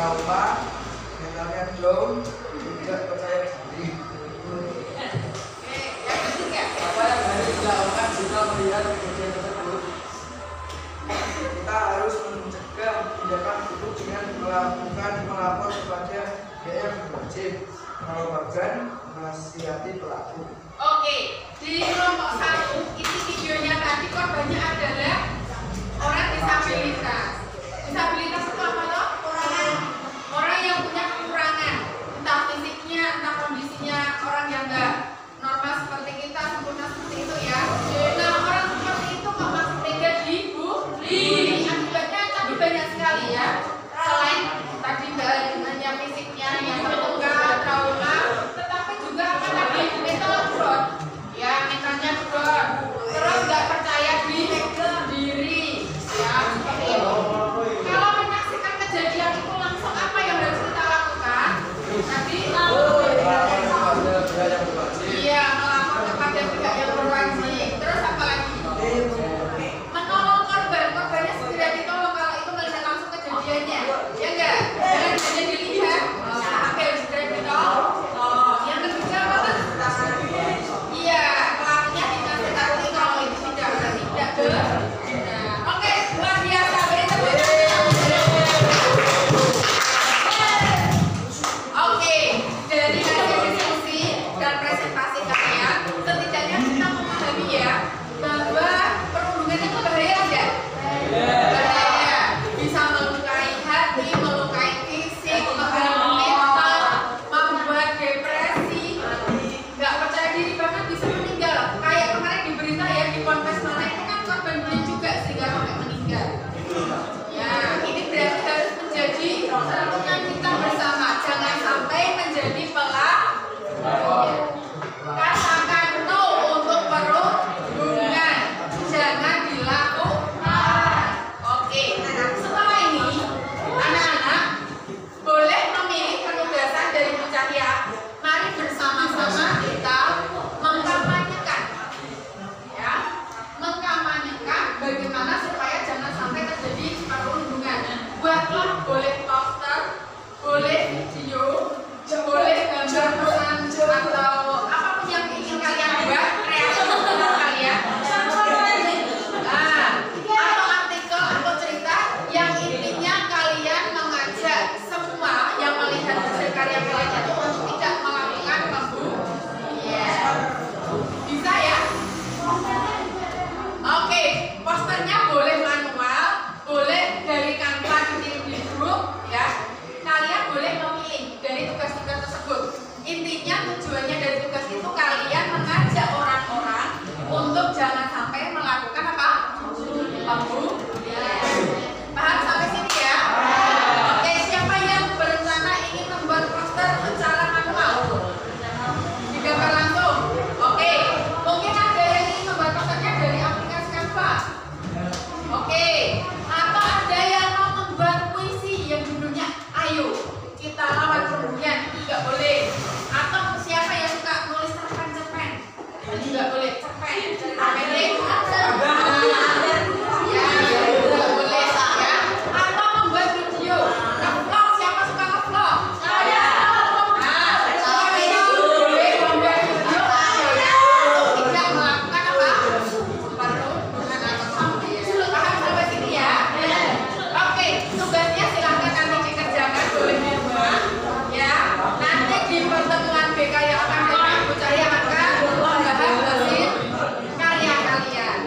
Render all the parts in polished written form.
trauma, mentalnya down, tidak percaya diri. Yang ketiga, Apa yang harus dilakukan jika melihat kejadian tersebut? Kita harus mencegah tindakan itu dengan melapor kepada pihak yang berwajib, bahkan menasihati pelaku. oke, di kelompok 1 ini videonya tadi korbannya adalah orang disabilitas. Disabilitas itu apa toh? Orang yang punya kekurangan, entah fisiknya, entah kondisinya, orang yang enggak normal seperti kita, sempurna seperti itu ya. Nah, orang seperti itu kok masih tega dibully. Akibatnya tadi banyak sekali ya. Selain tadi nggak hanya fisiknya yang terluka, trauma, tetapi juga apa tadi mental drop, ya mentalnya drop. Terus nggak percaya diri, ya seperti itu. Kalau menyaksikan kejadian itu langsung apa yang harus kita lakukan? Tadi iya, melapor kepada pihak yang berwajib. Terus apa lagi? Menolong korban, korbannya segera ditolong kalau itu melihat langsung kejadiannya, ya enggak? Jangan hanya dilihat, tapi harus segera ditolong. Yang ketiga apa tuh? Iya, pelakunya dinasihati kalau itu tidak benar. Oke, luar biasa, beri tepuk tangan. Oke, dari hasil diskusi dan presentasi kalian, setidaknya kita memahami ya bahwa perundungan itu bahaya enggak? Bahaya, bisa melukai hati, melukai fisik, mengganggu mental, membuat depresi, nggak percaya diri, bahkan bisa meninggal. Kayak kemarin di berita ya, di Ponpes mana itu kan korban bullying juga sehingga sampai meninggal. Ya, ini berarti harus menjadi catatan kita bersama. Jangan sampai menjadi pelaku. Katakan no untuk perundungan. Jangan dilakukan. Oke, setelah ini anak-anak boleh memilih penugasan dari Bu Cahya. Mari bersama-sama kita mengkampanyekan, ya, mengkampanyekan bagaimana supaya jangan sampai terjadi perundungan. Buatlah, boleh poster, boleh video, boleh gambar pesan atau apapun yang ingin kalian buat, kreatif kalian. Nah, atau artikel atau cerita yang intinya kalian mengajak semua yang melihat hasil karya kalian itu untuk tidak melakukan pembunuhan. Bisa ya? Oke, posternya boleh manual, boleh dari Canva dikirim di grup ya. Kalian boleh memilih dari tugas-tugas tersebut. Intinya tujuannya dari tugas itu kalian mengajak orang-orang untuk jangan sampai melakukan apa? Pembunuhan. Paham sampai sini ya? Oke, siapa yang berencana ingin membuat poster secara manual? Digambar langsung. Oke, mungkin ada yang ingin membuat posternya dari aplikasi Canva. Oke, atau ada yang mau membuat puisi yang judulnya Ayo Kita Lawan Perundungan, juga boleh. Atau siapa yang suka nulis cerpen-cerpen, juga boleh. Cerpen, pendek, ya, juga boleh ya. Atau membuat video, ngevlog, siapa suka ngevlog? Saya. Nah, kalau itu boleh membuat video untuk tidak melakukan apa? Perundungan atau pembunuhan. Paham sampai sini ya? Oke, tugasnya silahkan nanti dikerjakan, boleh di rumah ya. Nanti di pertemuan BK yang akan datang, Bu Cahya akan membahas hasil karya kalian.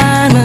akan